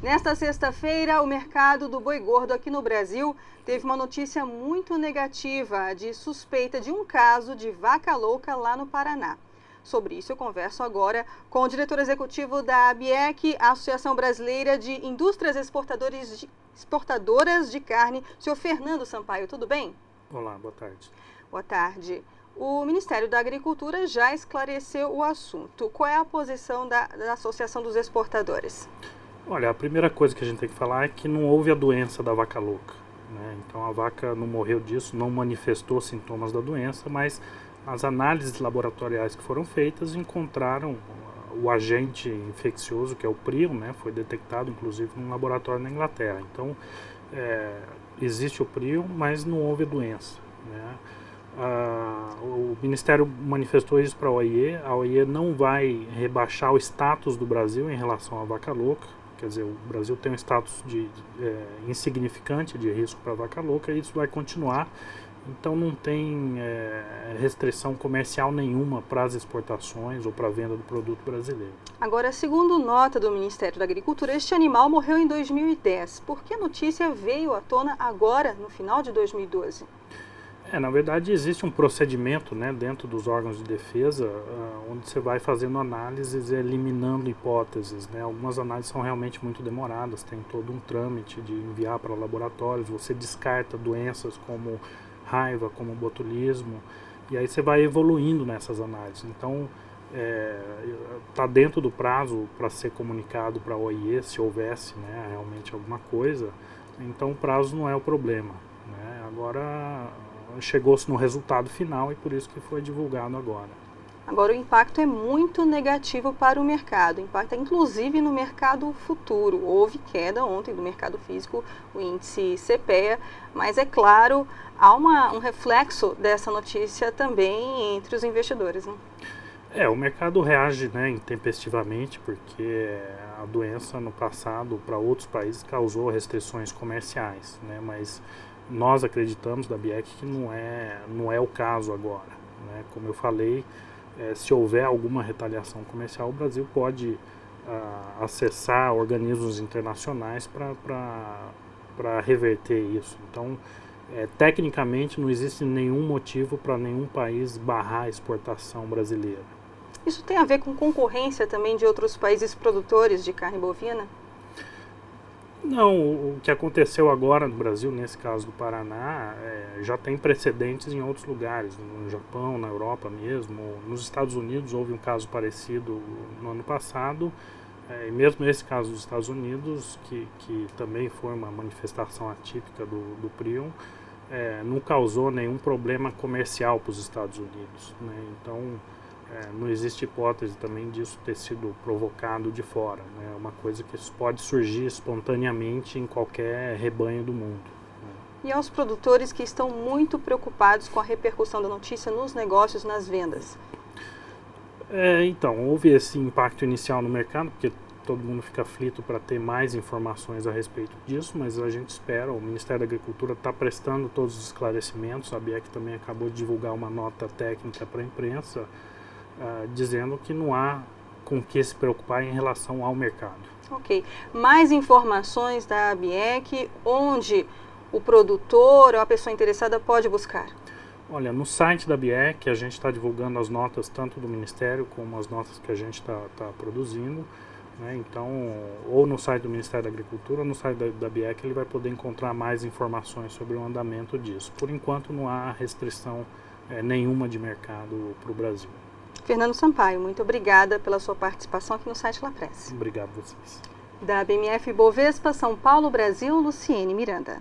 Nesta sexta-feira, o mercado do boi gordo aqui no Brasil teve uma notícia muito negativa de suspeita de um caso de vaca louca lá no Paraná. Sobre isso eu converso agora com o diretor executivo da ABIEC, a Associação Brasileira de Indústrias Exportadoras de Carne, senhor Fernando Sampaio. Tudo bem? Olá, boa tarde. Boa tarde. O Ministério da Agricultura já esclareceu o assunto. Qual é a posição da Associação dos Exportadores? Olha, a primeira coisa que a gente tem que falar é que não houve a doença da vaca louca, né? Então a vaca não morreu disso, não manifestou sintomas da doença, mas as análises laboratoriais que foram feitas encontraram o agente infeccioso, que é o prion, né? Foi detectado inclusive num laboratório na Inglaterra. Então existe o prion, mas não houve doença, né? O Ministério manifestou isso para a OIE. A OIE não vai rebaixar o status do Brasil em relação à vaca louca. Quer dizer, o Brasil tem um status insignificante de risco para a vaca louca e isso vai continuar. Então não tem restrição comercial nenhuma para as exportações ou para a venda do produto brasileiro. Agora, segundo nota do Ministério da Agricultura, este animal morreu em 2010. Por que a notícia veio à tona agora, no final de 2012? Na verdade, existe um procedimento, né, dentro dos órgãos de defesa, onde você vai fazendo análises e eliminando hipóteses, né? Algumas análises são realmente muito demoradas, tem todo um trâmite de enviar para laboratórios, você descarta doenças como raiva, como botulismo, e aí você vai evoluindo nessas análises. Então, está dentro do prazo para ser comunicado para a OIE, se houvesse, né, realmente alguma coisa, então o prazo não é o problema, né? Agora chegou-se no resultado final e por isso que foi divulgado agora. Agora o impacto é muito negativo para o mercado, impacta inclusive no mercado futuro. Houve queda ontem do mercado físico, o índice CPEA, mas é claro, há um reflexo dessa notícia também entre os investidores, né? O mercado reage, né, intempestivamente, porque a doença no passado para outros países causou restrições comerciais, né, mas nós acreditamos da ABIEC que não é o caso agora, né? Como eu falei, se houver alguma retaliação comercial, o Brasil pode acessar organismos internacionais para reverter isso. Então, tecnicamente, não existe nenhum motivo para nenhum país barrar a exportação brasileira. Isso tem a ver com concorrência também de outros países produtores de carne bovina? Não, o que aconteceu agora no Brasil, nesse caso do Paraná, já tem precedentes em outros lugares, no Japão, na Europa mesmo, nos Estados Unidos houve um caso parecido no ano passado, e mesmo nesse caso dos Estados Unidos, que também foi uma manifestação atípica do prion, não causou nenhum problema comercial para os Estados Unidos, né? Então, não existe hipótese também disso ter sido provocado de fora, né? É uma coisa que pode surgir espontaneamente em qualquer rebanho do mundo, né? E aos produtores que estão muito preocupados com a repercussão da notícia nos negócios, nas vendas? Então, houve esse impacto inicial no mercado, porque todo mundo fica aflito para ter mais informações a respeito disso, mas a gente espera, o Ministério da Agricultura está prestando todos os esclarecimentos, a ABIEC também acabou de divulgar uma nota técnica para a imprensa, dizendo que não há com que se preocupar em relação ao mercado. Ok. Mais informações da ABIEC, onde o produtor ou a pessoa interessada pode buscar? Olha, no site da ABIEC a gente está divulgando as notas tanto do Ministério como as notas que a gente está produzindo, né? Então, ou no site do Ministério da Agricultura ou no site da ABIEC ele vai poder encontrar mais informações sobre o andamento disso. Por enquanto não há restrição nenhuma de mercado para o Brasil. Fernando Sampaio, muito obrigada pela sua participação aqui no site La Presse. Obrigado a vocês. Da BMF Bovespa, São Paulo, Brasil, Luciene Miranda.